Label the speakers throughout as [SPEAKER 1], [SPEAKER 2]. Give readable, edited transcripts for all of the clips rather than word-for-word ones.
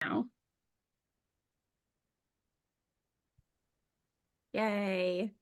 [SPEAKER 1] Now. Yay.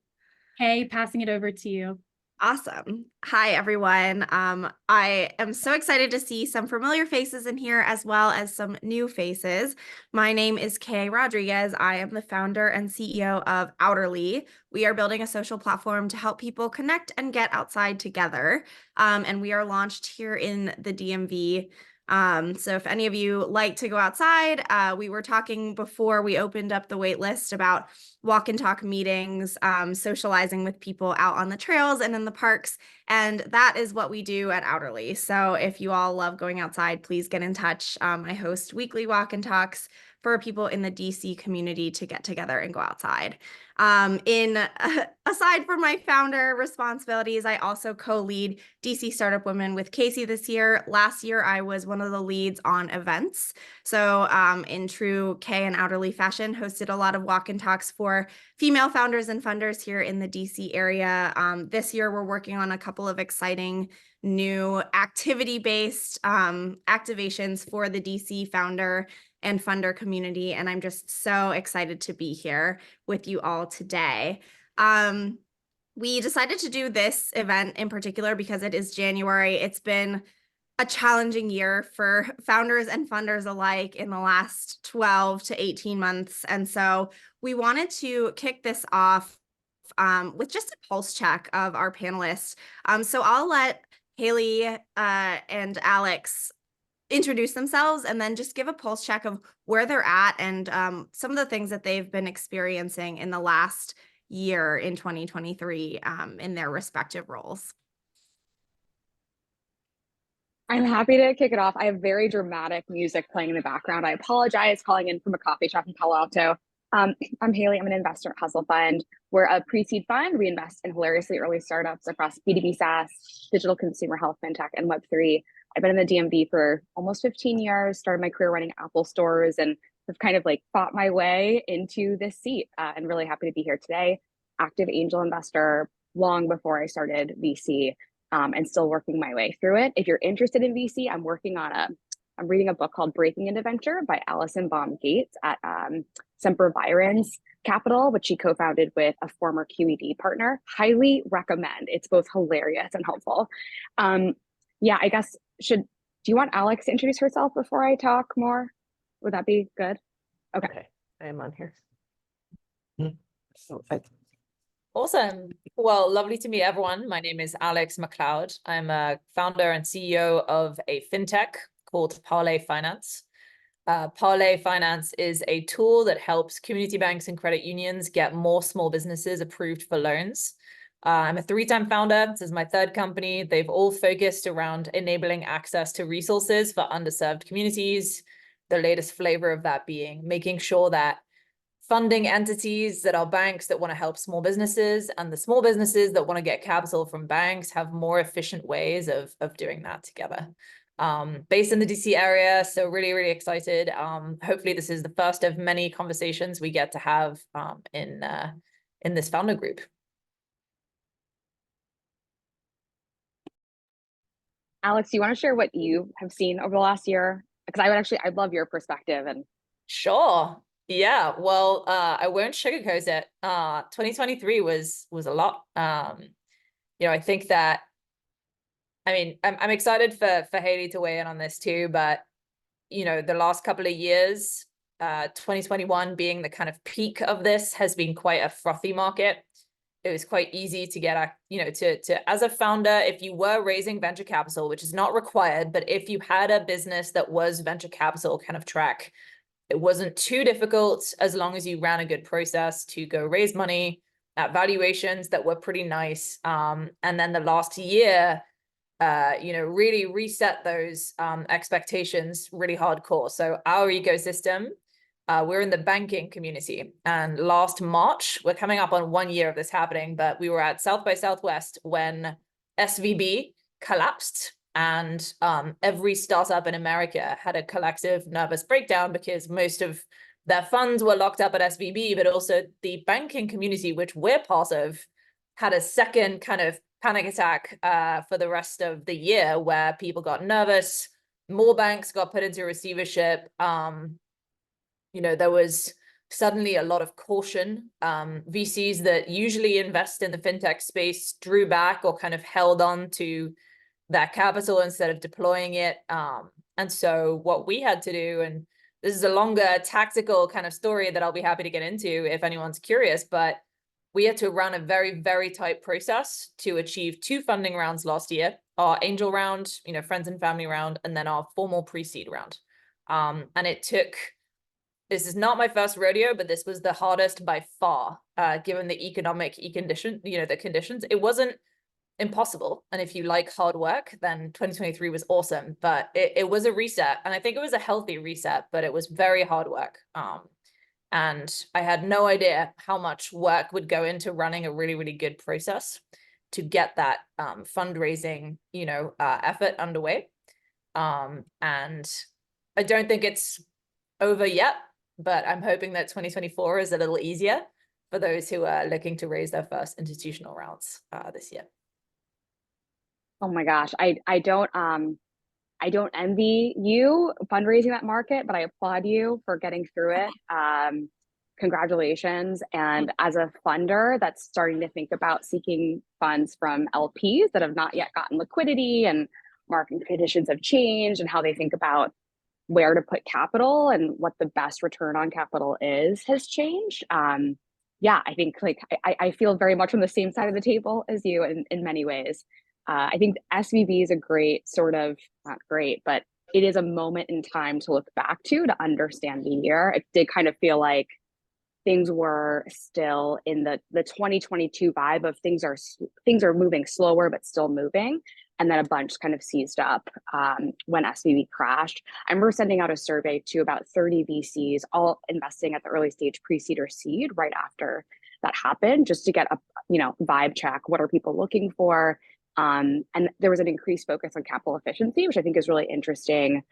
[SPEAKER 2] Hey, passing it over to you.
[SPEAKER 1] Awesome. Hi, everyone. I am so excited to see some familiar faces in here as well as some new faces. My name is Kay Rodriguez. I am the founder and CEO of Outerly. We are building a social platform to help people connect and get outside together. And we are launched here in the DMV. So if any of you like to go outside, we were talking before we opened up the wait list about walk and talk meetings, socializing with people out on the trails and in the parks. And that is what we do at Outerly. So if you all love going outside, please get in touch. I host weekly walk and talks for people in the DC community to get together and go outside. Aside from my founder responsibilities, I also co-lead DC Startup Women with Casey this year. Last year, I was one of the leads on events. So in true Kay and Outerly fashion, hosted a lot of walk and talks for female founders and funders here in the DC area. This year, we're working on a couple of exciting new activity-based activations for the DC founder and funder community. And I'm just so excited to be here with you all today. We decided to do this event in particular because it is January. It's been a challenging year for founders and funders alike in the last 12 to 18 months. And so we wanted to kick this off with just a pulse check of our panelists. So I'll let Haley and Alex introduce themselves and then just give a pulse check of where they're at and some of the things that they've been experiencing in the last year in 2023 in their respective roles.
[SPEAKER 3] I'm happy to kick it off. I have very dramatic music playing in the background. I apologize, calling in from a coffee shop in Palo Alto. I'm Haley. I'm an investor at Hustle Fund. We're a pre-seed fund. We invest in hilariously early startups across B2B SaaS, digital consumer health, fintech, and Web3. I've been in the DMV for almost 15 years, started my career running Apple stores, and have kind of like fought my way into this seat. And really happy to be here today. Active angel investor long before I started VC. And still working my way through it. If you're interested in VC, I'm reading a book called Breaking into Venture by Allison Baum Gates at Semper Virens Capital, which she co-founded with a former QED partner. Highly recommend. It's both hilarious and helpful. Yeah, I guess do you want Alex to introduce herself before I talk more? Would that be good?
[SPEAKER 4] Okay, I am on here.
[SPEAKER 5] Awesome. Well, lovely to meet everyone. My name is Alex McLeod. I'm a founder and CEO of a fintech called Parlay Finance. Parlay Finance is a tool that helps community banks and credit unions get more small businesses approved for loans. I'm a three-time founder. This is my third company. They've all focused around enabling access to resources for underserved communities. The latest flavor of that being making sure that funding entities that are banks that want to help small businesses and the small businesses that want to get capital from banks have more efficient ways of doing that together. Based in the DC area, so really, really excited. Hopefully this is the first of many conversations we get to have in this founder group.
[SPEAKER 3] Alex, do you want to share what you have seen over the last year? Because I'd love your perspective. And
[SPEAKER 5] Sure. Yeah, well, I won't sugarcoat it. 2023 was a lot. I think that, I'm excited for Haley to weigh in on this too, but the last couple of years, 2021 being the kind of peak of this has been quite a frothy market. It was quite easy to get, to as a founder, if you were raising venture capital, which is not required, but if you had a business that was venture capital kind of track, it wasn't too difficult as long as you ran a good process to go raise money at valuations that were pretty nice. And then the last year, really reset those expectations really hardcore. So our ecosystem, we're in the banking community. And last March, we're coming up on 1 year of this happening, but we were at South by Southwest when SVB collapsed. And every startup in America had a collective nervous breakdown because most of their funds were locked up at SVB, but also the banking community, which we're part of, had a second kind of panic attack for the rest of the year where people got nervous, more banks got put into receivership, there was suddenly a lot of caution. VCs that usually invest in the fintech space drew back or kind of held on to that capital instead of deploying it. And so what we had to do, and this is a longer tactical kind of story that I'll be happy to get into if anyone's curious, but we had to run a very, very tight process to achieve 2 funding rounds last year, our angel round, friends and family round, and then our formal pre-seed round. And it took, this is not my first rodeo, but this was the hardest by far, given the the conditions. It wasn't impossible. And if you like hard work, then 2023 was awesome, but it was a reset. And I think it was a healthy reset, but it was very hard work. And I had no idea how much work would go into running a really, really good process to get that fundraising, effort underway. And I don't think it's over yet, but I'm hoping that 2024 is a little easier for those who are looking to raise their first institutional rounds this year.
[SPEAKER 3] Oh my gosh, I don't envy you fundraising that market, but I applaud you for getting through it. Congratulations. And as a funder that's starting to think about seeking funds from LPs that have not yet gotten liquidity, and market conditions have changed, and how they think about where to put capital and what the best return on capital has changed. Yeah, I think I feel very much on the same side of the table as you in many ways. I think SVB is a great not great, but it is a moment in time to look back to understand the year. It did kind of feel like things were still in the 2022 vibe of things are moving slower, but still moving. And then a bunch kind of seized up when SVB crashed. I remember sending out a survey to about 30 VCs, all investing at the early stage pre-seed or seed right after that happened, just to get a vibe check. What are people looking for? And there was an increased focus on capital efficiency, which I think is really interesting.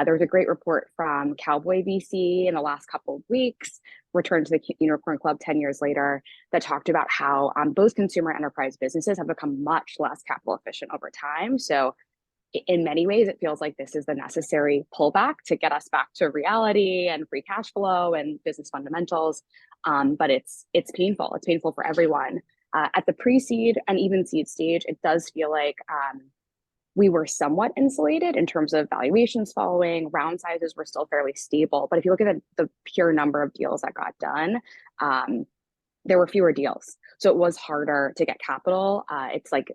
[SPEAKER 3] There was a great report from Cowboy VC in the last couple of weeks, returned to the Unicorn Club 10 years later, that talked about how both consumer and enterprise businesses have become much less capital efficient over time. So in many ways, it feels like this is the necessary pullback to get us back to reality and free cash flow and business fundamentals. But it's painful. It's painful for everyone. At the pre-seed and even seed stage, it does feel like we were somewhat insulated in terms of valuations following. Round sizes were still fairly stable. But if you look at the pure number of deals that got done, there were fewer deals. So it was harder to get capital. It's like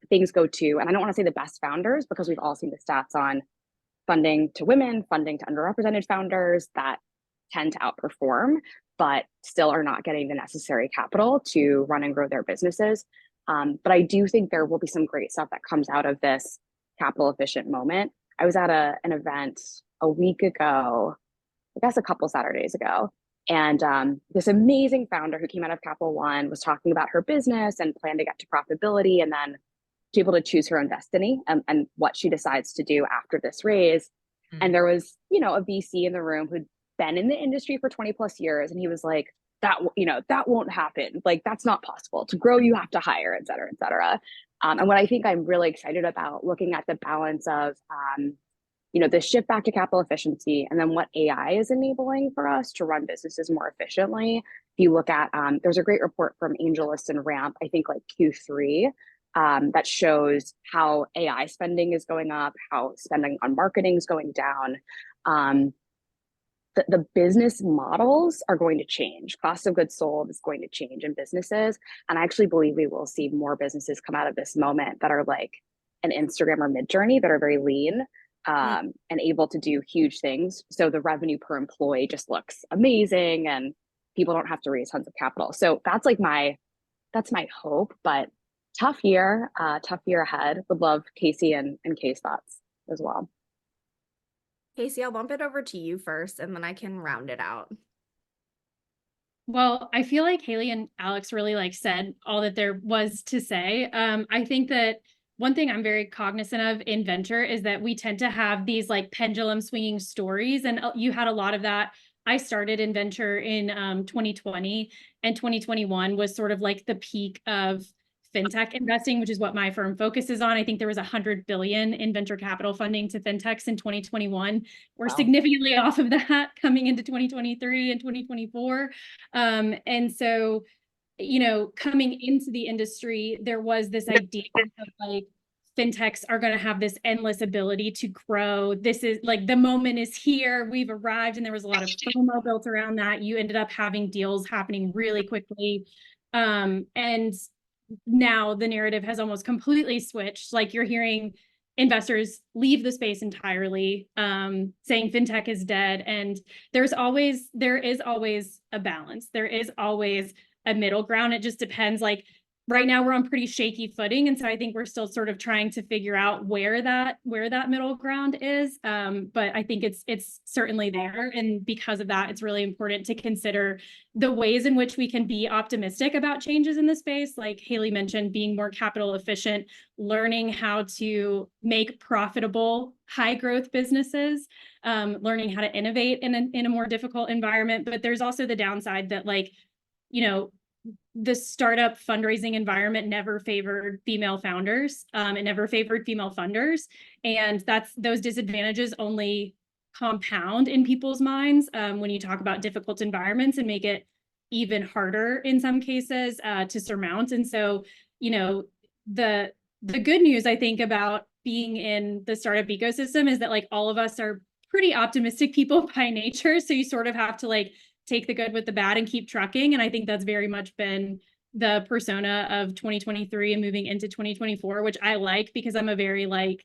[SPEAKER 3] things go to, and I don't want to say the best founders, because we've all seen the stats on funding to women, funding to underrepresented founders that tend to outperform, but still are not getting the necessary capital to run and grow their businesses. But I do think there will be some great stuff that comes out of this capital efficient moment. I was at an event a week ago, I guess a couple Saturdays ago, and this amazing founder who came out of Capital One was talking about her business and plan to get to profitability, and then to be able to choose her own destiny and what she decides to do after this raise. Mm-hmm. And there was, a VC in the room who'd been in the industry for 20 plus years. And he was like, that won't happen. Like, that's not possible. To grow, you have to hire, et cetera, et cetera. And what I think I'm really excited about, looking at the balance of, the shift back to capital efficiency, and then what AI is enabling for us to run businesses more efficiently. If you look at, there's a great report from AngelList and Ramp, I think like Q3, that shows how AI spending is going up, how spending on marketing is going down. The business models are going to change. Cost of goods sold is going to change in businesses. And I actually believe we will see more businesses come out of this moment that are like an Instagram or Midjourney, that are very lean and able to do huge things. So the revenue per employee just looks amazing, and people don't have to raise tons of capital. So that's my hope, but tough year ahead. Would love Casey and Kay's thoughts as well.
[SPEAKER 1] Casey, I'll bump it over to you first, and then I can round it out.
[SPEAKER 2] Well, I feel like Haley and Alex really said all that there was to say. I think that one thing I'm very cognizant of in venture is that we tend to have these pendulum swinging stories, and you had a lot of that. I started in venture in 2020, and 2021 was sort of like the peak of fintech investing, which is what my firm focuses on. I think there was $100 billion in venture capital funding to fintechs in 2021. We're significantly off of that coming into 2023 and 2024. And so, you know, coming into the industry, there was this idea of like, fintechs are going to have this endless ability to grow. This is like the moment is here. We've arrived. And there was a lot of FOMO built around that. You ended up having deals happening really quickly. And now the narrative has almost completely switched. Like you're hearing investors leave the space entirely, saying fintech is dead. And there is always a balance. There is always a middle ground. It just depends. Like right now we're on pretty shaky footing. And so I think we're still sort of trying to figure out where that middle ground is. But I think it's certainly there. And because of that, it's really important to consider the ways in which we can be optimistic about changes in the space. Like Haley mentioned, being more capital efficient, learning how to make profitable high growth businesses, learning how to innovate in a more difficult environment. But there's also the downside that, like, you know, the startup fundraising environment never favored female founders. It never favored female funders. And those disadvantages only compound in people's minds when you talk about difficult environments and make it even harder in some cases to surmount. And so, you know, the good news I think about being in the startup ecosystem is that like all of us are pretty optimistic people by nature. So you sort of have to like take the good with the bad and keep trucking. And I think that's very much been the persona of 2023 and moving into 2024, which I like because I'm a very like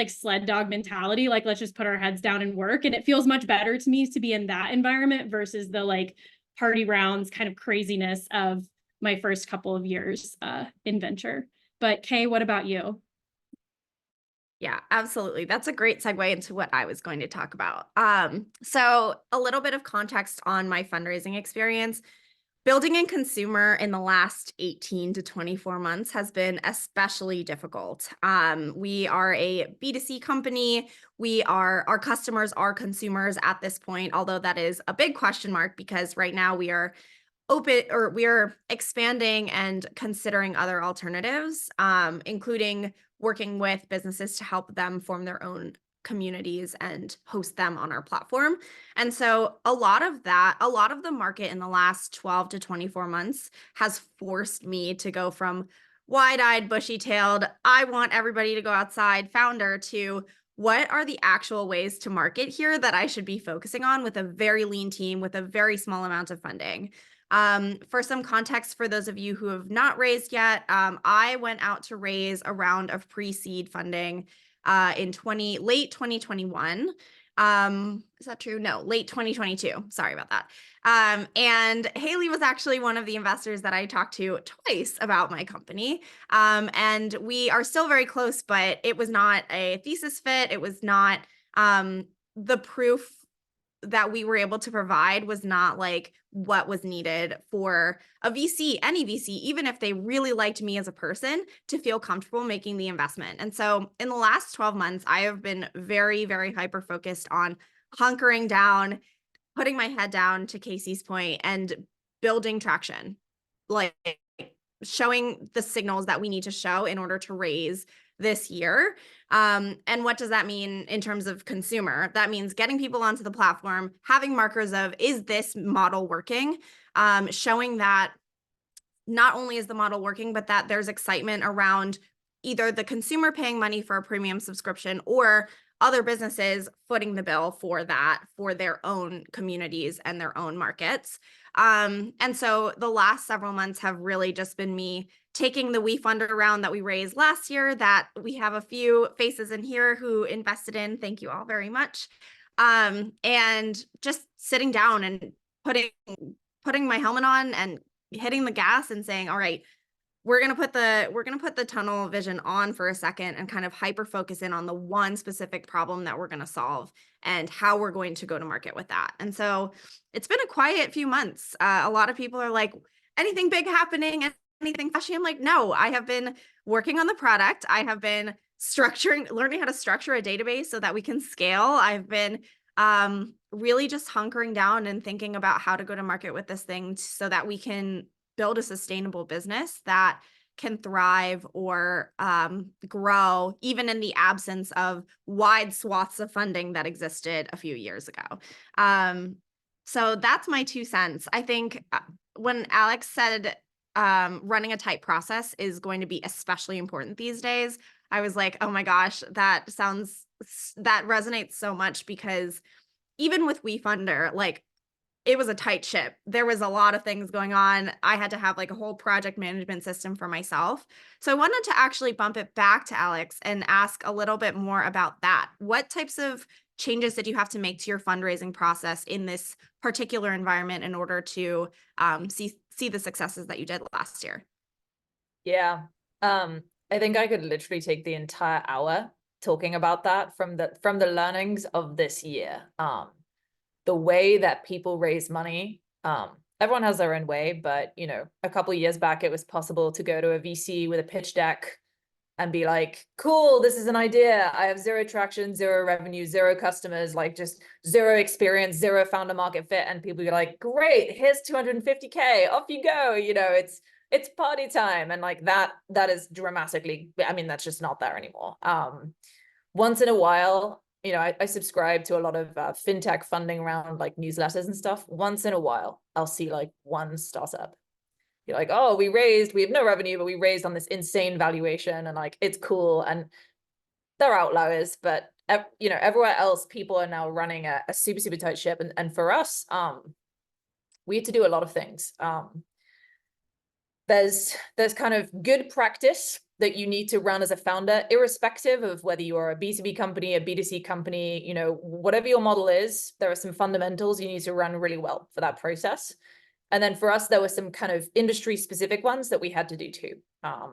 [SPEAKER 2] sled dog mentality. Like, let's just put our heads down and work. And it feels much better to me to be in that environment versus the like party rounds kind of craziness of my first couple of years in venture. But Kay, what about you?
[SPEAKER 1] Yeah, absolutely. That's a great segue into what I was going to talk about. So a little bit of context on my fundraising experience. Building in consumer in the last 18 to 24 months has been especially difficult. We are a B2C company. Our customers are consumers at this point, although that is a big question mark because right now we are expanding and considering other alternatives, including working with businesses to help them form their own communities and host them on our platform. And so a lot of the market in the last 12 to 24 months has forced me to go from wide-eyed, bushy-tailed, I want everybody to go outside founder to what are the actual ways to market here that I should be focusing on with a very lean team with a very small amount of funding. For some context, for those of you who have not raised yet, I went out to raise a round of pre-seed funding in late 2021. Is that true? No, late 2022. Sorry about that. And Haley was actually one of the investors that I talked to twice about my company. And we are still very close, but it was not a thesis fit. It was not the proof that we were able to provide was not like what was needed for a VC, any VC, even if they really liked me as a person, to feel comfortable making the investment. And so in the last 12 months, I have been very, very hyper-focused on hunkering down, putting my head down, to Casey's point, and building traction, like showing the signals that we need to show in order to raise this year. And what does that mean in terms of consumer? That means getting people onto the platform, having markers of, is this model working? Showing that not only is the model working, but that there's excitement around either the consumer paying money for a premium subscription or other businesses footing the bill for that, for their own communities and their own markets. And so the last several months have really just been me taking the WeFunder round that we raised last year, that we have a few faces in here who invested in. Thank you all very much. And just sitting down and putting my helmet on and hitting the gas and saying, all right, we're going to put the tunnel vision on for a second and kind of hyper focus in on the one specific problem that we're going to solve and how we're going to go to market with that. And so it's been a quiet few months. A lot of people are like, anything big happening, anything flashy? I'm like, no, I have been working on the product. I have been learning how to structure a database so that we can scale. I've been really just hunkering down and thinking about how to go to market with this thing so that we can build a sustainable business that can thrive or grow even in the absence of wide swaths of funding that existed a few years ago. So that's my 2 cents. I think when Alex said running a tight process is going to be especially important these days, I was like, oh my gosh, that resonates so much, because even with WeFunder, like, it was a tight ship. There was a lot of things going on. I had to have like a whole project management system for myself. So I wanted to actually bump it back to Alex and ask a little bit more about that. What types of changes did you have to make to your fundraising process in this particular environment in order to see the successes that you did last year?
[SPEAKER 5] Yeah. I think I could literally take the entire hour talking about that from the learnings of this year. The way that people raise money, everyone has their own way, but you know, a couple of years back, it was possible to go to a VC with a pitch deck and be like, cool, this is an idea. I have 0 traction, 0 revenue, 0 customers, like just 0 experience, 0 founder market fit. And people be like, great, here's 250K, off you go. You know, it's party time. And like that is dramatically, I mean, that's just not there anymore. Once in a while, you know, I subscribe to a lot of fintech funding round like newsletters and stuff. Once in a while, I'll see like one startup. You're like, oh, we have no revenue, but we raised on this insane valuation, and like it's cool. And they're outliers, but you know, everywhere else, people are now running a super, super tight ship. And for us, we had to do a lot of things. There's kind of good practice that you need to run as a founder, irrespective of whether you are a B2B company, a B2C company, you know, whatever your model is, there are some fundamentals you need to run really well for that process. And then for us, there were some kind of industry specific ones that we had to do too.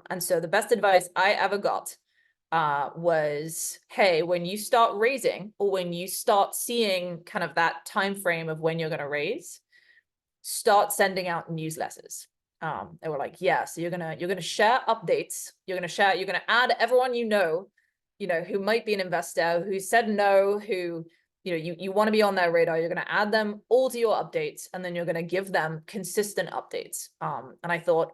[SPEAKER 5] And so the best advice I ever got was, hey, when you start raising, or when you start seeing kind of that time frame of when you're going to raise, start sending out newsletters. They were like, yeah, so you're gonna share updates. You're gonna add everyone you know, who might be an investor, who said no, who, you know, you want to be on their radar. You're gonna add them all to your updates, and then you're gonna give them consistent updates. And I thought,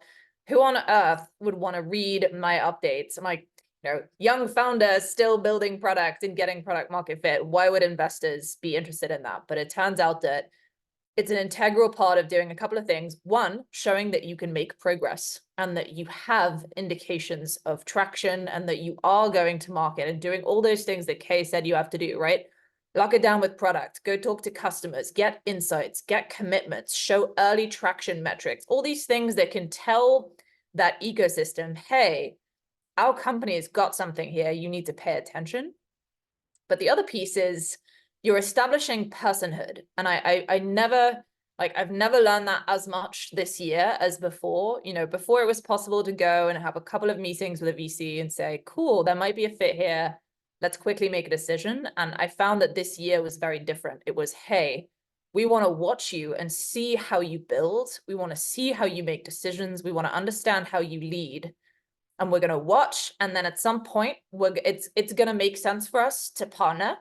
[SPEAKER 5] who on earth would want to read my updates? I'm like, you know, young founders still building product and getting product market fit. Why would investors be interested in that? But it turns out that it's an integral part of doing a couple of things. One, showing that you can make progress and that you have indications of traction and that you are going to market and doing all those things that Kay said you have to do, right? Lock it down with product, go talk to customers, get insights, get commitments, show early traction metrics, all these things that can tell that ecosystem, hey, our company has got something here, you need to pay attention. But the other piece is, you're establishing personhood. And I've never learned that as much this year as before. You know, before it was possible to go and have a couple of meetings with a VC and say, cool, there might be a fit here. Let's quickly make a decision. And I found that this year was very different. It was, hey, we want to watch you and see how you build. We want to see how you make decisions. We want to understand how you lead. And we're going to watch. And then at some point, it's going to make sense for us to partner.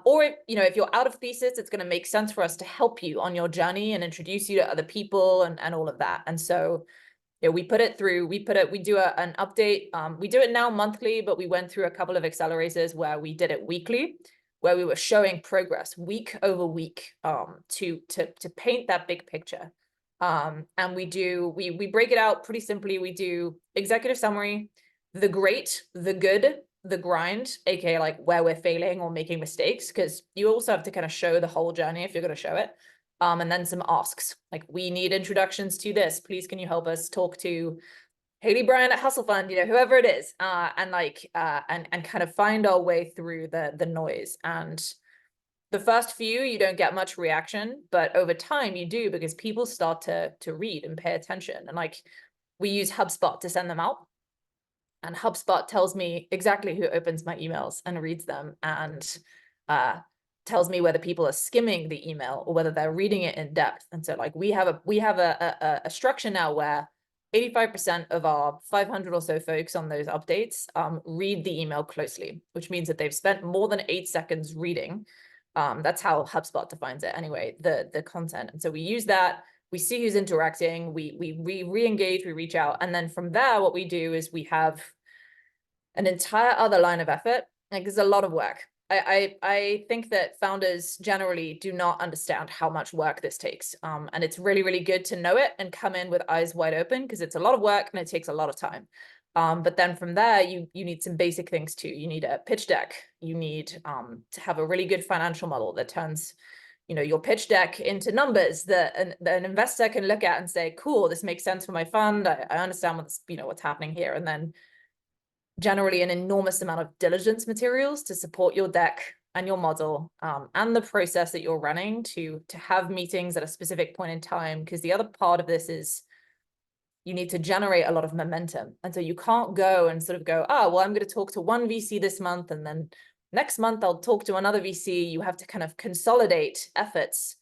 [SPEAKER 5] Or if, you know, if you're out of thesis, it's going to make sense for us to help you on your journey and introduce you to other people and all of that. And so, you know, we do an update. We do it now monthly, but we went through a couple of accelerators where we did it weekly, where we were showing progress week over week, to paint that big picture. And we break it out pretty simply. We do executive summary, the great, the good, the grind, aka like where we're failing or making mistakes, because you also have to kind of show the whole journey if you're going to show it. And then some asks, like, we need introductions to this. Please, can you help us talk to Haley Bryant at Hustle Fund, you know, whoever it is, and kind of find our way through the noise. And the first few, you don't get much reaction, but over time you do, because people start to read and pay attention. And like, we use HubSpot to send them out. And HubSpot tells me exactly who opens my emails and reads them, and tells me whether people are skimming the email or whether they're reading it in depth. And so like we have a structure now where 85% of our 500 or so folks on those updates read the email closely, which means that they've spent more than 8 seconds reading. That's how HubSpot defines it anyway, the content. And so we use that. we see who's interacting, we re-engage, we reach out. And then from there, what we do is we have an entire other line of effort. Like, there's a lot of work. I think that founders generally do not understand how much work this takes. And it's really, really good to know it and come in with eyes wide open, because it's a lot of work and it takes a lot of time. But then from there, you need some basic things too. You need a pitch deck. You need to have a really good financial model that turns, you know, your pitch deck into numbers that an investor can look at and say, cool, this makes sense for my fund. I understand what's, you know, what's happening here. And then generally an enormous amount of diligence materials to support your deck and your model, and the process that you're running to have meetings at a specific point in time. Because the other part of this is you need to generate a lot of momentum. And so you can't go and sort of go, oh, well, I'm going to talk to one VC this month, and then next month I'll talk to another VC. You have to kind of consolidate efforts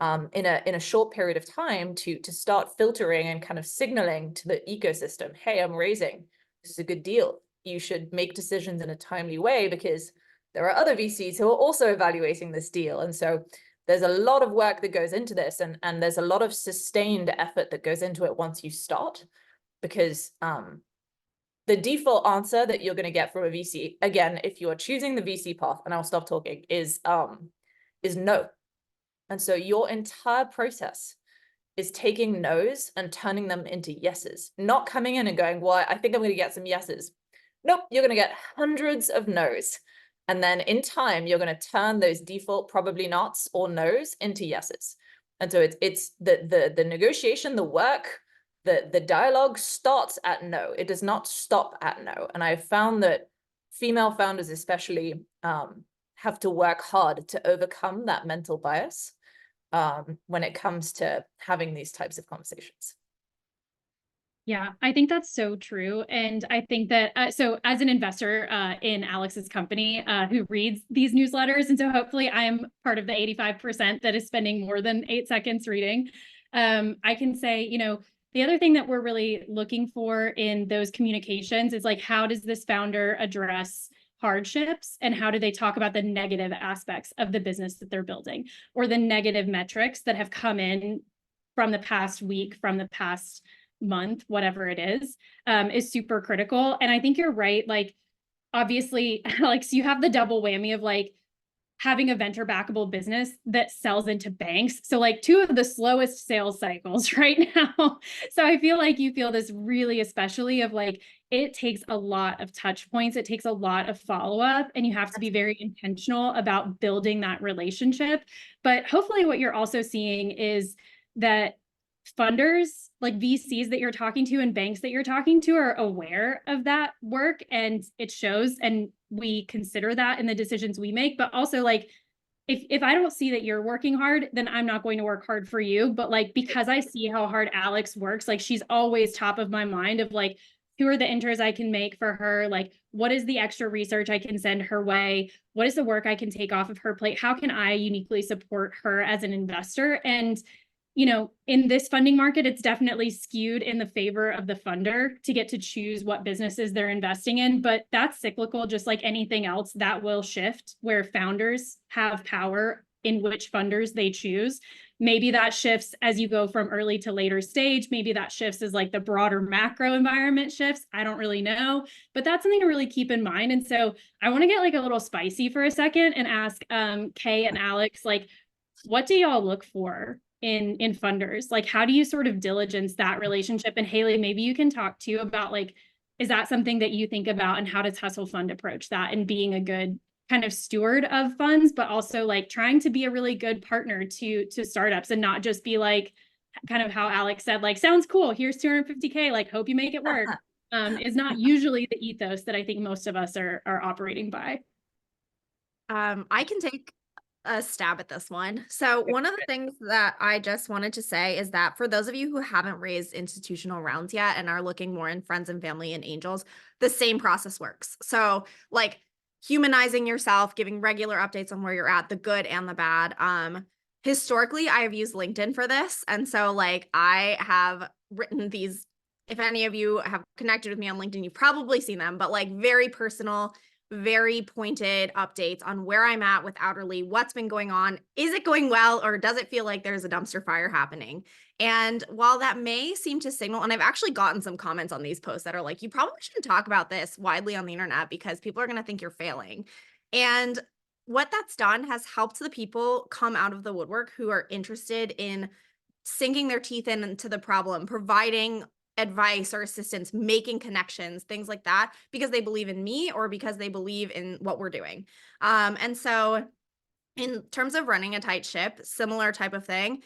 [SPEAKER 5] in a short period of time to start filtering and kind of signaling to the ecosystem, hey, I'm raising. This is a good deal. You should make decisions in a timely way, because there are other VCs who are also evaluating this deal. And so there's a lot of work that goes into this, and there's a lot of sustained effort that goes into it once you start, because the default answer that you're going to get from a VC, again, if you are choosing the VC path, and I'll stop talking, is no. And so your entire process is taking no's and turning them into yeses, not coming in and going, well, I think I'm going to get some yeses. Nope, you're going to get hundreds of no's. And then in time, you're going to turn those default probably nots or no's into yeses. And so it's the negotiation, the work, the dialogue starts at no. It does not stop at no. And I've found that female founders especially have to work hard to overcome that mental bias when it comes to having these types of conversations.
[SPEAKER 2] Yeah, I think that's so true. And I think that, so as an investor in Alex's company who reads these newsletters, and so hopefully I'm part of the 85% that is spending more than 8 seconds reading, I can say, you know, the other thing that we're really looking for in those communications is like, how does this founder address hardships, and how do they talk about the negative aspects of the business that they're building, or the negative metrics that have come in from the past week, from the past month, whatever it is super critical. And I think you're right. Like, obviously, Alex, you have the double whammy of like having a venture backable business that sells into banks. So like 2 of the slowest sales cycles right now. So I feel like you feel this really, especially of like, it takes a lot of touch points. It takes a lot of follow-up, and you have to be very intentional about building that relationship. But hopefully what you're also seeing is that funders, like VCs that you're talking to and banks that you're talking to, are aware of that work, and it shows, and we consider that in the decisions we make. But also, like, if I don't see that you're working hard, then I'm not going to work hard for you. But like, because I see how hard Alex works, like, she's always top of my mind of like, who are the intros I can make for her? Like, what is the extra research I can send her way? What is the work I can take off of her plate? How can I uniquely support her as an investor? And you know, in this funding market, it's definitely skewed in the favor of the funder to get to choose what businesses they're investing in. But that's cyclical, just like anything else. That will shift, where founders have power in which funders they choose. Maybe that shifts as you go from early to later stage. Maybe that shifts as like the broader macro environment shifts. I don't really know, but that's something to really keep in mind. And so I want to get like a little spicy for a second and ask Kay and Alex, like, what do y'all look for in funders? Like, how do you sort of diligence that relationship? And Haley, maybe you can talk too about like, is that something that you think about, and how does Hustle Fund approach that, and being a good kind of steward of funds, but also like trying to be a really good partner to startups, and not just be like, kind of how Alex said, like, sounds cool, here's 250K, like, hope you make it work, is not usually the ethos that I think most of us are operating by.
[SPEAKER 1] I can take a stab at this one. So one of the things that I just wanted to say is that for those of you who haven't raised institutional rounds yet and are looking more in friends and family and angels, the same process works. So like humanizing yourself, giving regular updates on where you're at, the good and the bad. Historically, I have used LinkedIn for this. And so like I have written these, if any of you have connected with me on LinkedIn, you've probably seen them, but like very personal, very pointed updates on where I'm at with Outerly, what's been going on. Is it going well, or does it feel like there's a dumpster fire happening? And while that may seem to signal, and I've actually gotten some comments on these posts that are like, you probably shouldn't talk about this widely on the internet because people are going to think you're failing. And what that's done has helped the people come out of the woodwork who are interested in sinking their teeth into the problem, providing advice or assistance, making connections, things like that, because they believe in me or because they believe in what we're doing. And so in terms of running a tight ship, similar type of thing.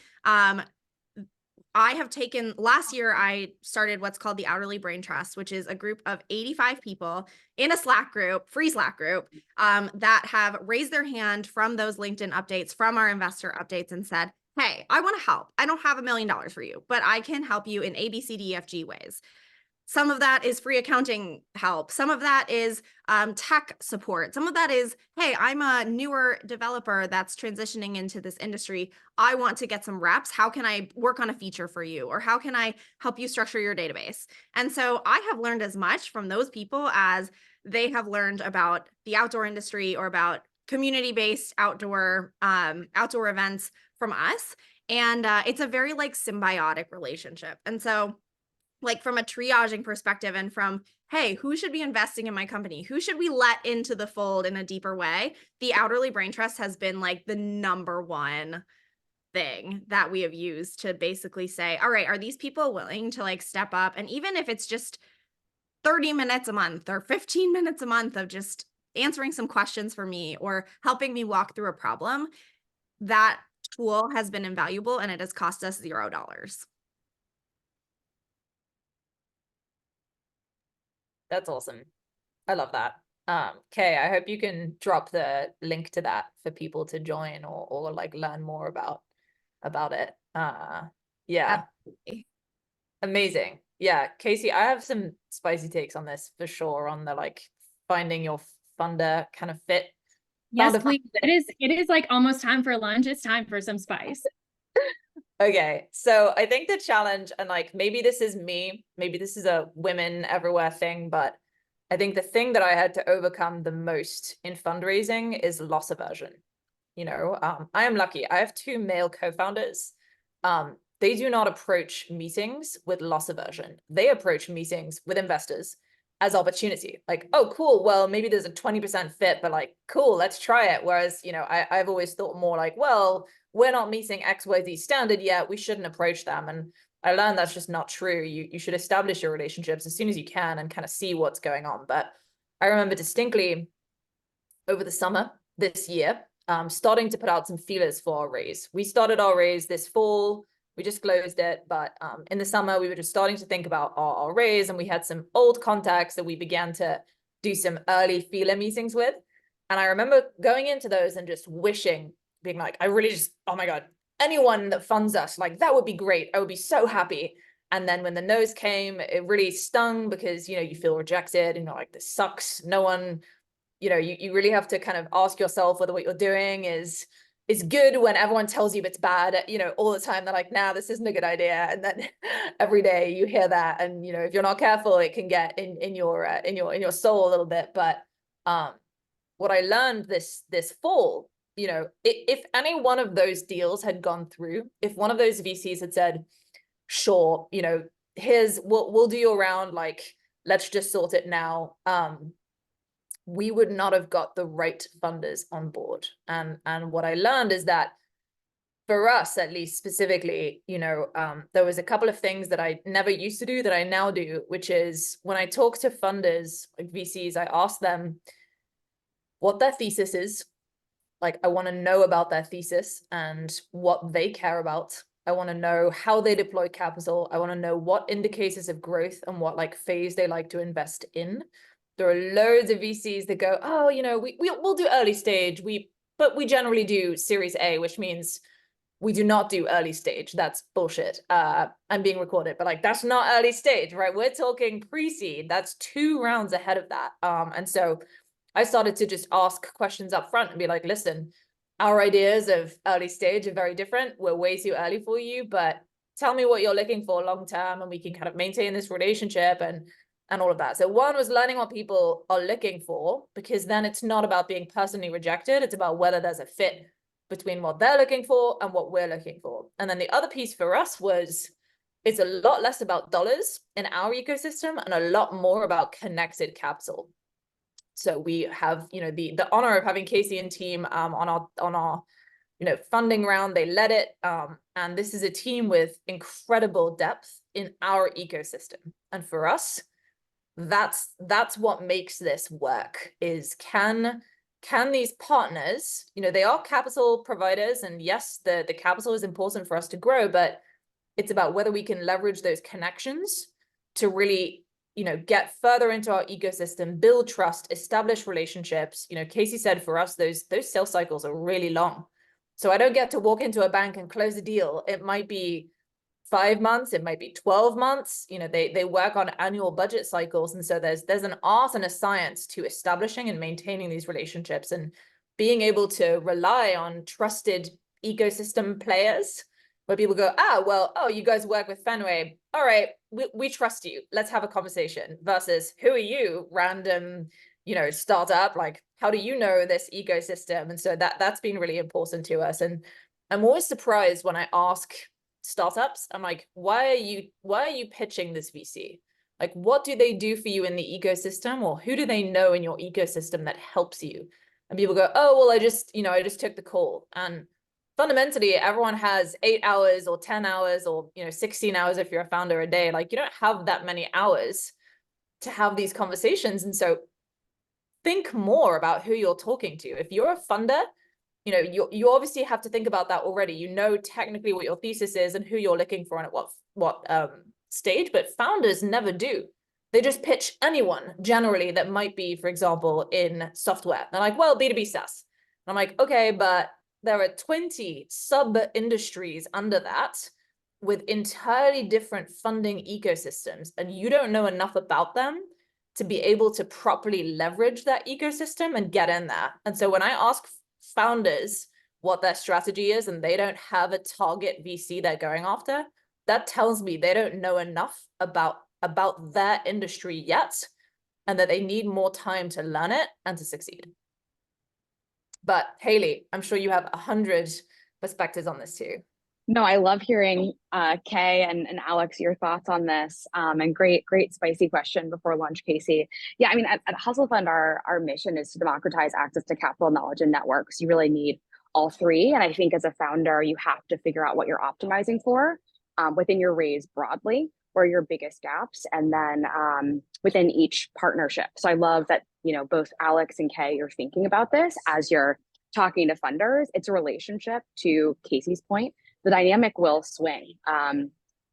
[SPEAKER 1] I have taken, last year, I started what's called the Outerly Brain Trust, which is a group of 85 people in a Slack group, free Slack group, that have raised their hand from those LinkedIn updates, from our investor updates, and said, hey, I want to help. I don't have $1 million for you, but I can help you in A, B, C, D, E, F, G ways. Some of that is free accounting help. Some of that is tech support. Some of that is, hey, I'm a newer developer that's transitioning into this industry. I want to get some reps. How can I work on a feature for you? Or how can I help you structure your database? And so I have learned as much from those people as they have learned about the outdoor industry or about community-based outdoor events from us. And it's a very like symbiotic relationship. And so like from a triaging perspective and from, hey, who should be investing in my company? Who should we let into the fold in a deeper way? The Outerly Brain Trust has been like the #1 thing that we have used to basically say, all right, are these people willing to like step up? And even if it's just 30 minutes a month or 15 minutes a month of just answering some questions for me or helping me walk through a problem, that tool has been invaluable and it has cost us $0.
[SPEAKER 5] That's awesome. I love that. Kay, I hope you can drop the link to that for people to join or like learn more about it. Yeah.
[SPEAKER 1] Absolutely.
[SPEAKER 5] Amazing. Yeah, Casey, I have some spicy takes on this for sure, on the like finding your funder kind of fit.
[SPEAKER 2] Yes,
[SPEAKER 5] Founder
[SPEAKER 2] please.
[SPEAKER 5] funder.
[SPEAKER 2] It is like almost time for lunch. It's time for some spice.
[SPEAKER 5] Okay, so I think the challenge, and like maybe this is me, maybe this is a women everywhere thing, but I think the thing that I had to overcome the most in fundraising is loss aversion. You know, I am lucky. I have 2 male co-founders. They do not approach meetings with loss aversion. They approach meetings with investors as opportunity. Like, oh, cool. Well, maybe there's a 20% fit, but like, cool, let's try it. Whereas, you know, I've always thought more like, well, we're not meeting XYZ standard yet. We shouldn't approach them. And I learned that's just not true. You should establish your relationships as soon as you can and kind of see what's going on. But I remember distinctly over the summer this year, starting to put out some feelers for our raise. We started our raise this fall. We just closed it, but in the summer, we were just starting to think about our raise, and we had some old contacts that we began to do some early feeler meetings with. And I remember going into those and just wishing, being like, I really just, oh my God, anyone that funds us, like that would be great. I would be so happy. And then when the no's came, it really stung because, you know, you feel rejected and you're like, this sucks. No one, you know, you really have to kind of ask yourself whether what you're doing is good when everyone tells you it's bad, you know, all the time. They're like, nah, this isn't a good idea. And then every day you hear that. And, you know, if you're not careful, it can get in your soul a little bit. But what I learned this fall, you know, if any one of those deals had gone through, if one of those VCs had said, sure, you know, here's, we'll do you around, like, let's just sort it now. We would not have got the right funders on board. And what I learned is that for us, at least specifically, you know, there was a couple of things that I never used to do that I now do, which is when I talk to funders, like VCs, I ask them what their thesis is. Like, I want to know about their thesis and what they care about. I want to know how they deploy capital. I want to know what indicators of growth and what like phase they like to invest in. There are loads of VCs that go, oh, you know, we'll do early stage, but we generally do Series A, which means we do not do early stage. That's bullshit. I'm being recorded, but like that's not early stage, right? We're talking pre-seed. That's 2 rounds ahead of that. And so I started to just ask questions up front and be like, listen, our ideas of early stage are very different. We're way too early for you, but tell me what you're looking for long term, and we can kind of maintain this relationship. and all of that. So one was learning what people are looking for, because then it's not about being personally rejected. It's about whether there's a fit between what they're looking for and what we're looking for. And then the other piece for us was, it's a lot less about dollars in our ecosystem and a lot more about connected capital. So we have, the honor of having Casey and team on our funding round. They led it, and this is a team with incredible depth in our ecosystem. And for us, that's what makes this work. Is can these partners, they are capital providers, and yes, the capital is important for us to grow, but it's about whether we can leverage those connections to really, get further into our ecosystem, build trust, establish relationships. Casey said for us, those sales cycles are really long. So I don't get to walk into a bank and close a deal. It might be 5 months, it might be 12 months. They work on annual budget cycles. And so there's an art and a science to establishing and maintaining these relationships, and being able to rely on trusted ecosystem players where people go, you guys work with Fenway. All right, we trust you. Let's have a conversation. Versus, who are you, random, startup? Like, how do you know this ecosystem? And so that's been really important to us. And I'm always surprised when I ask startups, I'm like, why are you pitching this VC? Like, what do they do for you in the ecosystem, or who do they know in your ecosystem that helps you? And people go, oh, well, I just took the call. And fundamentally, everyone has 8 hours or 10 hours or 16 hours if you're a founder a day. Like, you don't have that many hours to have these conversations. And so think more about who you're talking to. If you're a funder, you obviously have to think about that already. Technically what your thesis is and who you're looking for and at what stage, but founders never do. They just pitch anyone generally that might be, for example, in software. They're like, well, B2B SaaS. And I'm like, okay, but there are 20 sub-industries under that with entirely different funding ecosystems, and you don't know enough about them to be able to properly leverage that ecosystem and get in there. And so when I ask founders what their strategy is and they don't have a target VC they're going after, that tells me they don't know enough about their industry yet, and that they need more time to learn it and to succeed. But Haley, I'm sure you have 100 perspectives on this too.
[SPEAKER 3] No, I love hearing Kay and Alex, your thoughts on this. And great spicy question before lunch, Casey. Yeah, I mean, at Hustle Fund, our mission is to democratize access to capital, knowledge, and networks. You really need all three. And I think as a founder, you have to figure out what you're optimizing for within your raise broadly, where your biggest gaps, and then within each partnership. So I love that, both Alex and Kay, you're thinking about this as you're talking to funders. It's a relationship, to Casey's point. The dynamic will swing. And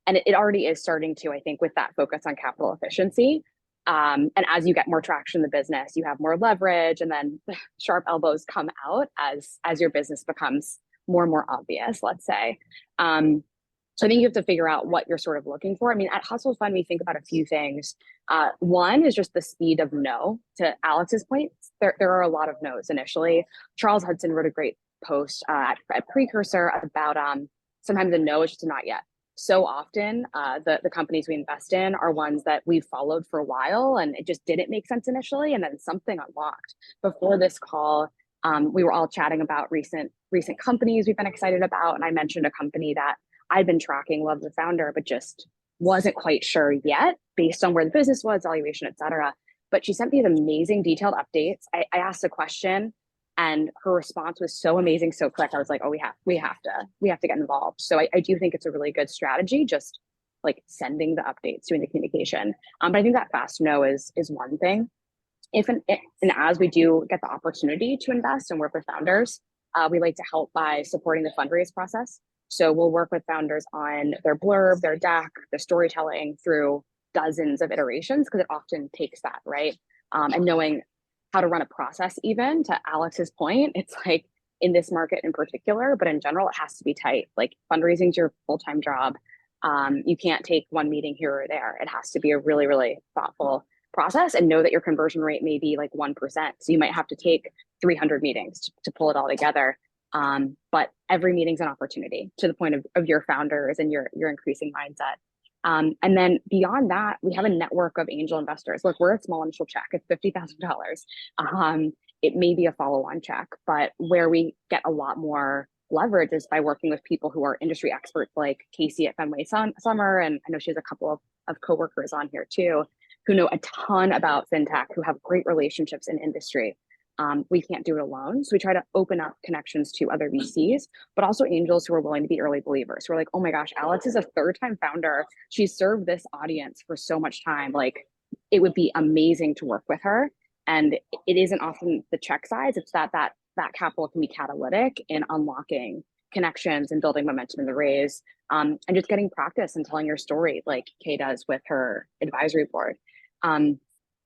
[SPEAKER 3] it already is starting to, I think, with that focus on capital efficiency. And as you get more traction in the business, you have more leverage, and then sharp elbows come out as your business becomes more and more obvious, let's say. So I think you have to figure out what you're sort of looking for. I mean, at Hustle Fund, we think about a few things. One is just the speed of no. To Alex's point, there are a lot of no's initially. Charles Hudson wrote a great post at Precursor about sometimes a no is just a not yet. So often the companies we invest in are ones that we've followed for a while, and it just didn't make sense initially, and then something unlocked. Before this call, we were all chatting about recent companies we've been excited about, and I mentioned a company that I'd been tracking, loved the founder, but just wasn't quite sure yet based on where the business was, valuation, et cetera. But she sent these amazing detailed updates. I asked a question, and her response was so amazing, so quick. I was like, oh, we have to get involved. So I do think it's a really good strategy, just like sending the updates, doing the communication. But I think that fast no is one thing. And as we do get the opportunity to invest and work with founders, we like to help by supporting the fundraise process. So we'll work with founders on their blurb, their deck, their storytelling through dozens of iterations, because it often takes that, right? And knowing how to run a process, even to Alex's point, it's like in this market in particular, but in general, it has to be tight. Like, fundraising is your full-time job. You can't take one meeting here or there. It has to be a really, really thoughtful process, and know that your conversion rate may be like 1%. So you might have to take 300 meetings to pull it all together. But every meeting's an opportunity, to the point of your founders and your increasing mindset. And then beyond that, we have a network of angel investors. Look, we're a small initial check. It's $50,000. It may be a follow-on check, but where we get a lot more leverage is by working with people who are industry experts like Casey at Fenway Summer. And I know she has a couple of coworkers on here too, who know a ton about fintech, who have great relationships in industry. We can't do it alone. So we try to open up connections to other VCs, but also angels who are willing to be early believers. Who are like, oh my gosh, Alex is a third-time founder. She's served this audience for so much time. Like, it would be amazing to work with her. And it isn't often the check size. It's that capital can be catalytic in unlocking connections and building momentum in the raise, and just getting practice and telling your story like Kay does with her advisory board.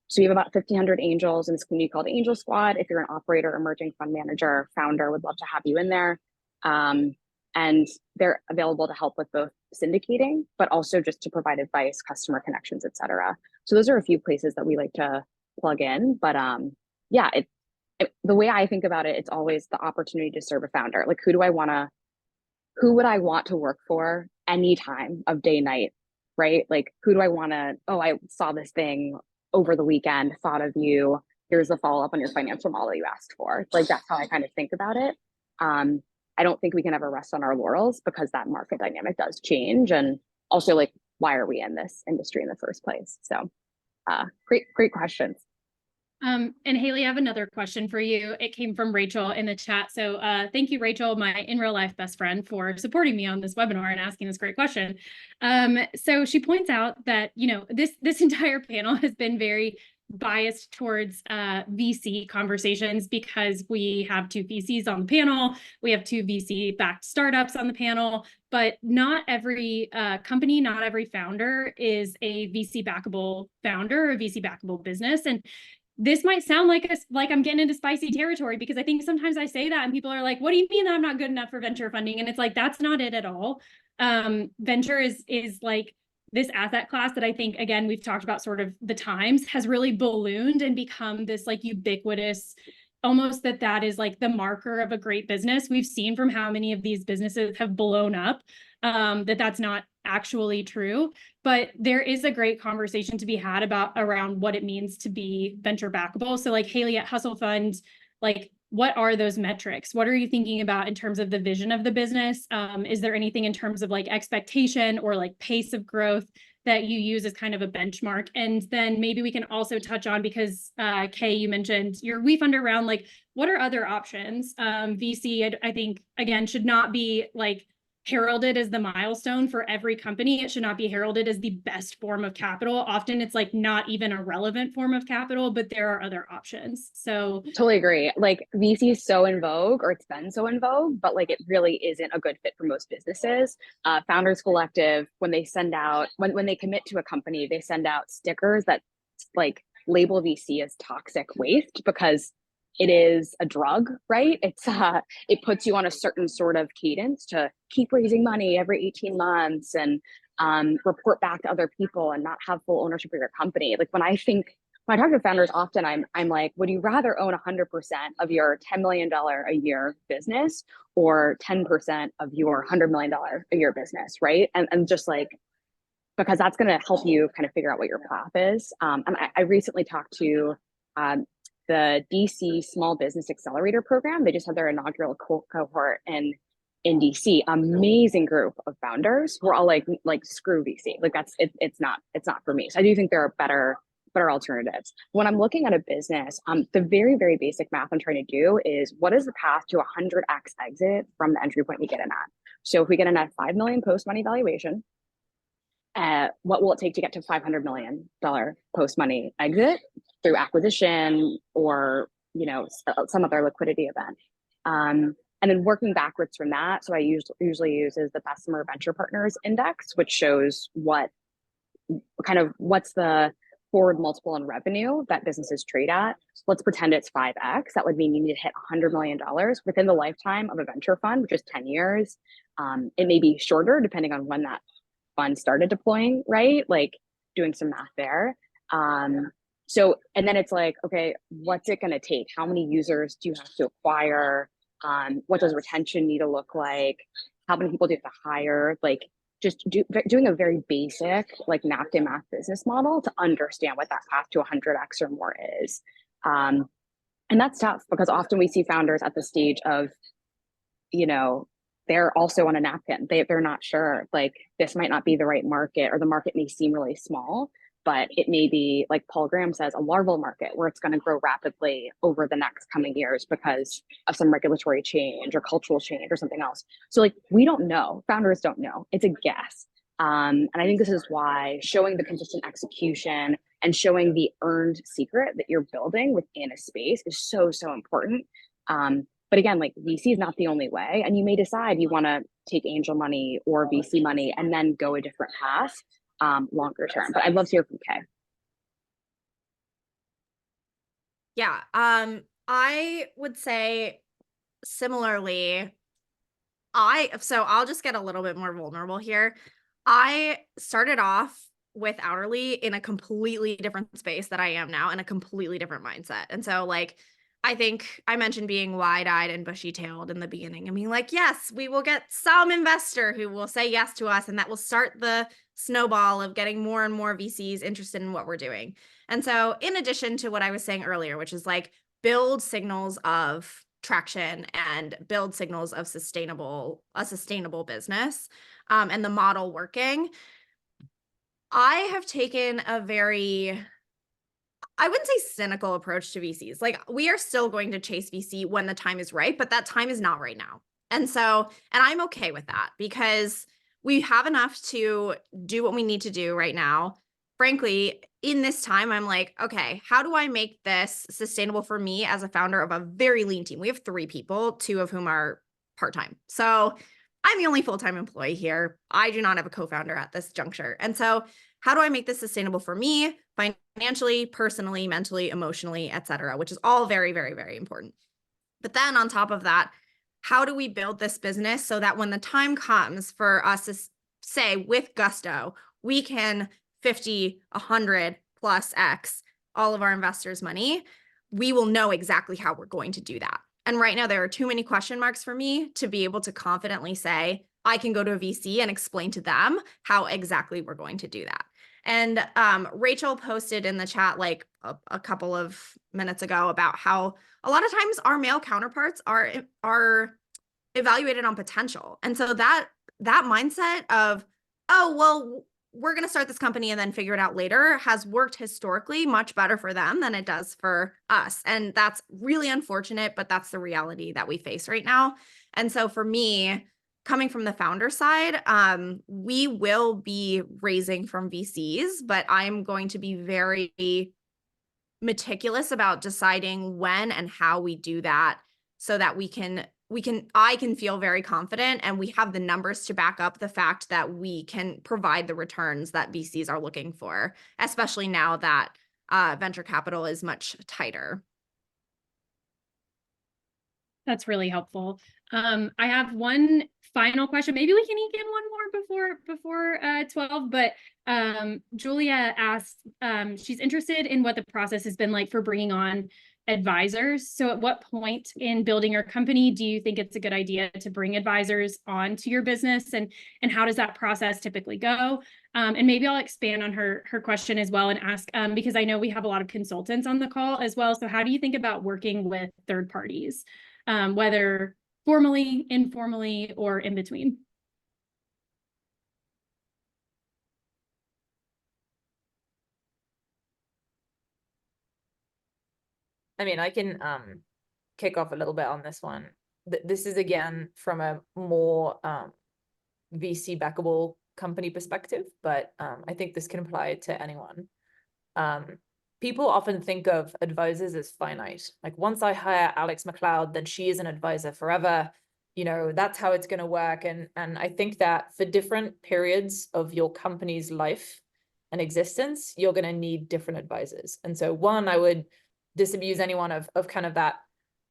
[SPEAKER 3] So we have about 1,500 angels in this community called Angel Squad. If you're an operator, emerging fund manager, founder, would love to have you in there. And they're available to help with both syndicating, but also just to provide advice, customer connections, et cetera. So those are a few places that we like to plug in. But yeah, the way I think about it, it's always the opportunity to serve a founder. Like, who would I want to work for any time of day, night, right? Like, who do I want to, oh, I saw this thing over the weekend, thought of you, here's the follow-up on your financial model you asked for. Like, that's how I kind of think about it. I don't think we can ever rest on our laurels because that market dynamic does change. And also, like, why are we in this industry in the first place? So great questions.
[SPEAKER 2] And Haley, I have another question for you. It came from Rachel in the chat. So thank you, Rachel, my in real life best friend, for supporting me on this webinar and asking this great question. So she points out that, you know, this entire panel has been very biased towards VC conversations because we have 2 VCs on the panel. We have 2 VC-backed startups on the panel, but not every company, not every founder is a VC-backable founder or a VC-backable business. And this might sound like I'm getting into spicy territory, because I think sometimes I say that and people are like, what do you mean that I'm not good enough for venture funding? And it's like, that's not it at all. Venture is like this asset class that I think, again, we've talked about sort of the times, has really ballooned and become this like ubiquitous, almost that is like the marker of a great business. We've seen from how many of these businesses have blown up, that's not actually true. But there is a great conversation to be had around what it means to be venture backable. So like Haley at Hustle Fund, like, what are those metrics? What are you thinking about in terms of the vision of the business? Is there anything in terms of like expectation or like pace of growth that you use as kind of a benchmark? And then maybe we can also touch on, because Kay, you mentioned your WeFunder round, like, what are other options? VC, I think, again, should not be like heralded as the milestone for every company. It should not be heralded as the best form of capital. Often it's like not even a relevant form of capital, but there are other options. So
[SPEAKER 3] totally agree. Like, VC is so in vogue, or it's been so in vogue, but like, it really isn't a good fit for most businesses. Founders Collective, when they send out, when they commit to a company, they send out stickers that like label VC as toxic waste, because it is a drug, right? It puts you on a certain sort of cadence to keep raising money every 18 months and report back to other people and not have full ownership of your company. Like, when I talk to founders often, I'm like, would you rather own 100% of your $10 million a year business or 10% of your $100 million a year business, right? And just like, because that's going to help you kind of figure out what your path is. And I recently talked to the DC Small Business Accelerator Program. They just had their inaugural cohort in DC. Amazing group of founders. We're all like screw VC. Like, it's not for me. So I do think there are better alternatives. When I'm looking at a business, the very, very basic math I'm trying to do is, what is the path to 100x exit from the entry point we get in at? So if we get in at 5 million post money valuation, what will it take to get to $500 million post money exit through acquisition or, you know, some other liquidity event? And then working backwards from that, so I usually use is the Bessemer Venture Partners Index, which shows what's the forward multiple in revenue that businesses trade at. Let's pretend it's 5x. That would mean you need to hit $100 million within the lifetime of a venture fund, which is 10 years. It may be shorter depending on when that fund started deploying, right? Like, doing some math there. So, and then it's like, okay, what's it going to take? How many users do you have to acquire? What does retention need to look like? How many people do you have to hire? Like, just doing a very basic like napkin math business model to understand what that path to 100x or more is. And that's tough because often we see founders at the stage of, you know, they're also on a napkin. They're not sure, like this might not be the right market, or the market may seem really small, but it may be, like Paul Graham says, a larval market where it's going to grow rapidly over the next coming years because of some regulatory change or cultural change or something else. So like, we don't know, founders don't know, it's a guess. And I think this is why showing the consistent execution and showing the earned secret that you're building within a space is so, so important. But again, like VC is not the only way. And you may decide you want to take angel money or VC money and then go a different path longer term. But I'd love to hear from Kay.
[SPEAKER 1] Yeah, I would say similarly, so I'll just get a little bit more vulnerable here. I started off with Outerly in a completely different space that I am now, in a completely different mindset. And so like, I think I mentioned being wide-eyed and bushy-tailed in the beginning and being like, yes, we will get some investor who will say yes to us, and that will start the snowball of getting more and more VCs interested in what we're doing. And so in addition to what I was saying earlier, which is like build signals of traction and build signals of a sustainable business and the model working, I have taken a very, I wouldn't say cynical approach to VCs. Like we are still going to chase VC when the time is right, but that time is not right now. And so, and I'm okay with that because we have enough to do what we need to do right now. Frankly, in this time, I'm like, okay, how do I make this sustainable for me as a founder of a very lean team? We have 3 people, 2 of whom are part-time. So I'm the only full-time employee here. I do not have a co-founder at this juncture. And so how do I make this sustainable for me financially, personally, mentally, emotionally, et cetera, which is all very, very, very important. But then on top of that, how do we build this business so that when the time comes for us to say with gusto, we can 50, 100 plus X all of our investors' money, we will know exactly how we're going to do that. And right now there are too many question marks for me to be able to confidently say, I can go to a VC and explain to them how exactly we're going to do that. And Rachel posted in the chat like a couple of minutes ago about how a lot of times our male counterparts are evaluated on potential. And so that mindset of, oh, well, we're going to start this company and then figure it out later has worked historically much better for them than it does for us. And that's really unfortunate, but that's the reality that we face right now. And so for me, coming from the founder side, we will be raising from VCs, but I'm going to be very meticulous about deciding when and how we do that so that I can feel very confident and we have the numbers to back up the fact that we can provide the returns that VCs are looking for, especially now that venture capital is much tighter.
[SPEAKER 2] That's really helpful. I have one final question. Maybe we can eke in one more before 12, but Julia asked, she's interested in what the process has been like for bringing on advisors. So at what point in building your company do you think it's a good idea to bring advisors onto your business, and how does that process typically go? And maybe I'll expand on her question as well and ask, because I know we have a lot of consultants on the call as well. So how do you think about working with third parties, whether formally, informally, or in between?
[SPEAKER 5] I mean, I can kick off a little bit on this one. This is again from a more VC backable company perspective, but I think this can apply to anyone. People often think of advisors as finite. Like once I hire Alex McLeod, then she is an advisor forever. You know, that's how it's going to work. And I think that for different periods of your company's life and existence, you're going to need different advisors. And so one, I would disabuse anyone of kind of that,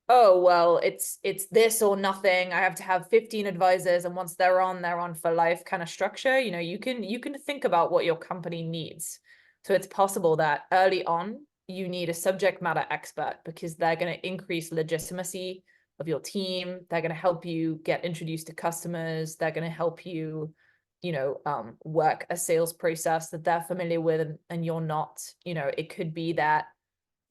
[SPEAKER 5] oh, well, it's this or nothing. I have to have 15 advisors, and once they're on for life kind of structure. You know, you can think about what your company needs. So it's possible that early on you need a subject matter expert because they're going to increase legitimacy of your team. They're going to help you get introduced to customers. They're going to help you work a sales process that they're familiar with and you're not. It could be that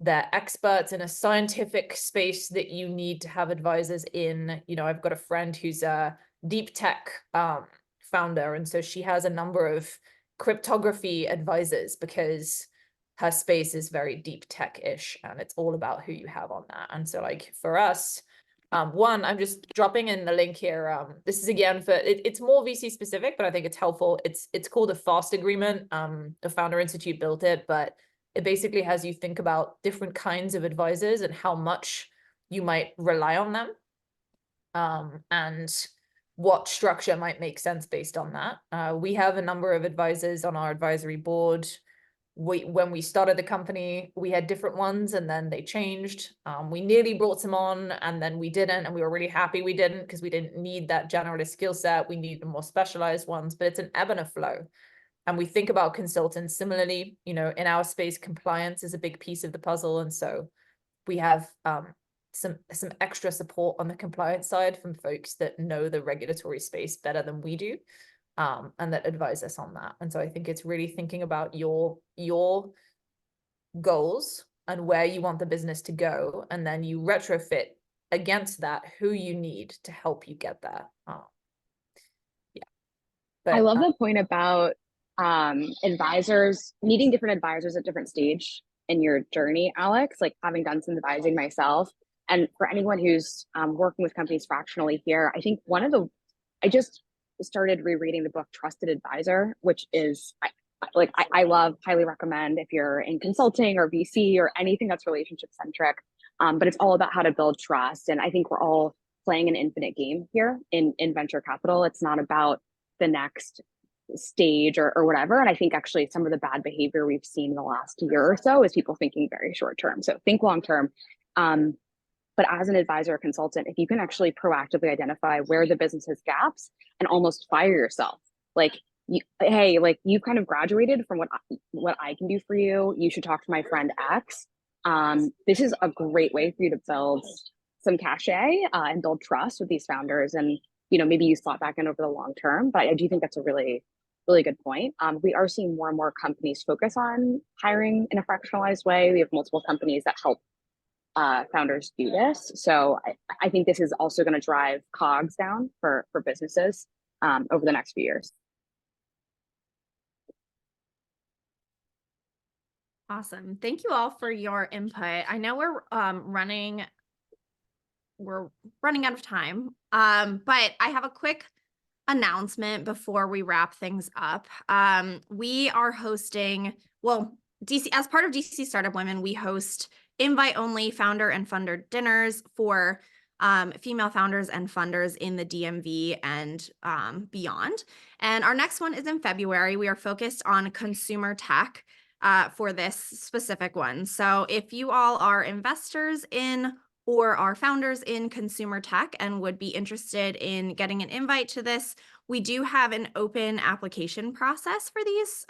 [SPEAKER 5] they're experts in a scientific space that you need to have advisors in. I've got a friend who's a deep tech founder, and so she has a number of cryptography advisors because her space is very deep tech-ish, and it's all about who you have on that. And so like for us, one, I'm just dropping in the link here. This is again for it's more VC specific, but I think it's helpful. It's called a FAST agreement. The Founder Institute built it, but it basically has you think about different kinds of advisors and how much you might rely on them, and what structure might make sense based on that. We have a number of advisors on our advisory board. When we started the company, we had different ones and then they changed. We nearly brought some on and then we didn't, and we were really happy we didn't, because we didn't need that generalist skill set. We need the more specialized ones, but it's an ebb and a flow. And we think about consultants similarly. In our space, compliance is a big piece of the puzzle. And so we have some extra support on the compliance side from folks that know the regulatory space better than we do, and that advise us on that. And so I think it's really thinking about your goals and where you want the business to go, and then you retrofit against that who you need to help you get there. But
[SPEAKER 3] I love the point about advisors, meeting different advisors at different stage in your journey, Alex, like having done some advising myself. And for anyone who's working with companies fractionally here, I think I just started rereading the book Trusted Advisor, which is I love, highly recommend if you're in consulting or VC or anything that's relationship centric. But it's all about how to build trust. And I think we're all playing an infinite game here in venture capital. It's not about the next stage or whatever. And I think actually some of the bad behavior we've seen in the last year or so is people thinking very short term. So think long term. But as an advisor or consultant, if you can actually proactively identify where the business has gaps and almost fire yourself, like, hey, like you kind of graduated from what I can do for you. You should talk to my friend X. This is a great way for you to build some cachet and build trust with these founders, and maybe you slot back in over the long term. But I do think that's a really, really good point. We are seeing more and more companies focus on hiring in a fractionalized way. We have multiple companies that help founders do this. So I think this is also going to drive COGS down for businesses over the next few years.
[SPEAKER 1] Awesome. Thank you all for your input. I know we're running out of time, but I have a quick announcement before we wrap things up. We are hosting, DC, as part of DC Startup Women, we host invite-only founder and funder dinners for female founders and funders in the DMV and beyond. And our next one is in February. We are focused on consumer tech for this specific one. So if you all are investors in or are founders in consumer tech and would be interested in getting an invite to this, we do have an open application process for these.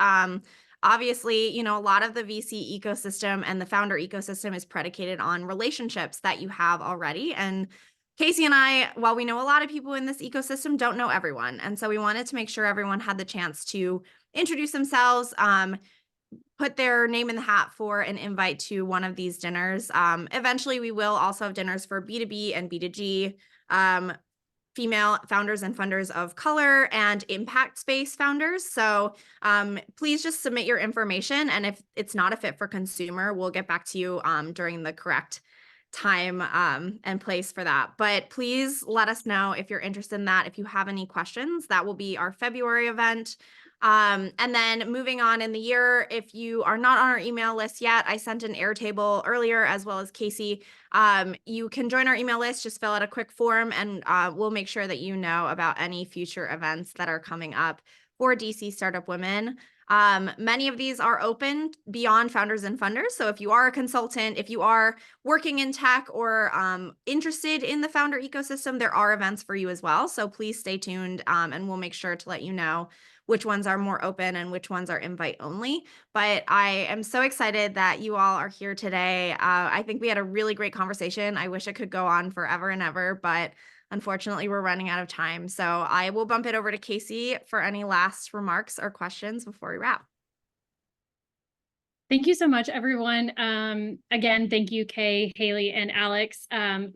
[SPEAKER 1] Obviously, a lot of the VC ecosystem and the founder ecosystem is predicated on relationships that you have already. And Casey and I, while we know a lot of people in this ecosystem, don't know everyone. And so we wanted to make sure everyone had the chance to introduce themselves, put their name in the hat for an invite to one of these dinners. Eventually, we will also have dinners for B2B and B2G, female founders and funders of color, and impact space founders. So please just submit your information. And if it's not a fit for consumer, we'll get back to you during the correct time and place for that. But please let us know if you're interested in that. If you have any questions, that will be our February event. And then moving on in the year, if you are not on our email list yet, I sent an Airtable earlier, as well as Casey. You can join our email list, just fill out a quick form, and we'll make sure that you know about any future events that are coming up for DC Startup Women. Many of these are open beyond founders and funders. So if you are a consultant, if you are working in tech or interested in the founder ecosystem, there are events for you as well. So please stay tuned, and we'll make sure to let you know which ones are more open and which ones are invite only. But I am so excited that you all are here today. I think we had a really great conversation. I wish it could go on forever and ever, but unfortunately, we're running out of time. So I will bump it over to Casey for any last remarks or questions before we wrap.
[SPEAKER 2] Thank you so much, everyone. Again, thank you, Kay, Haley, and Alex,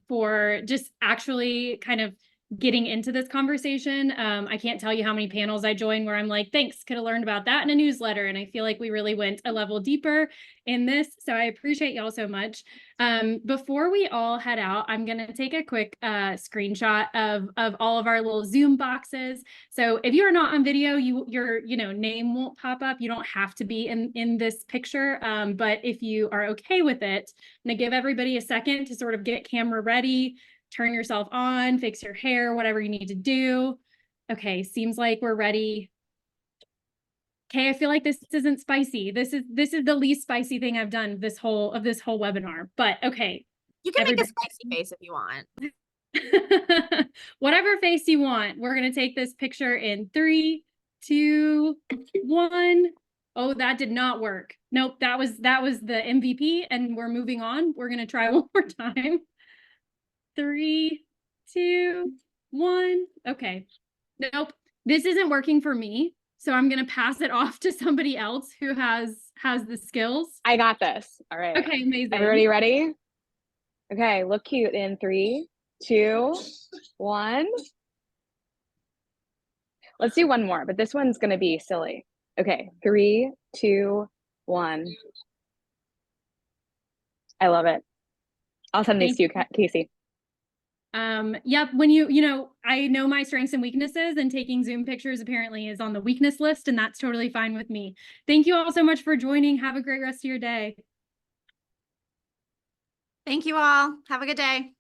[SPEAKER 2] for just actually kind of getting into this conversation. I can't tell you how many panels I joined where I'm like, thanks, could have learned about that in a newsletter. And I feel like we really went a level deeper in this. So I appreciate y'all so much. Before we all head out, I'm going to take a quick screenshot of all of our little Zoom boxes. So if you're not on video, your name won't pop up. You don't have to be in this picture. But if you are okay with it, I'm going to give everybody a second to sort of get camera ready, turn yourself on, fix your hair, whatever you need to do. Okay, seems like we're ready. Okay, I feel like this isn't spicy. This is the least spicy thing I've done this whole webinar. But okay.
[SPEAKER 1] You can make a spicy face if you want.
[SPEAKER 2] Whatever face you want. We're gonna take this picture in 3, 2, 1. Oh, that did not work. Nope, that was the MVP, and we're moving on. We're gonna try one more time. 3, 2, 1. Okay. Nope. This isn't working for me. So I'm going to pass it off to somebody else who has the skills.
[SPEAKER 3] I got this. All right.
[SPEAKER 2] Okay, amazing.
[SPEAKER 3] Everybody ready? Okay, look cute in 3, 2, 1. Let's do one more, but this one's going to be silly. Okay, 3, 2, 1. I love it. I'll send these to you, Casey.
[SPEAKER 2] Yep, when I know my strengths and weaknesses, and taking Zoom pictures apparently is on the weakness list, and that's totally fine with me. Thank you all so much for joining. Have a great rest of your day.
[SPEAKER 1] Thank you all. Have a good day.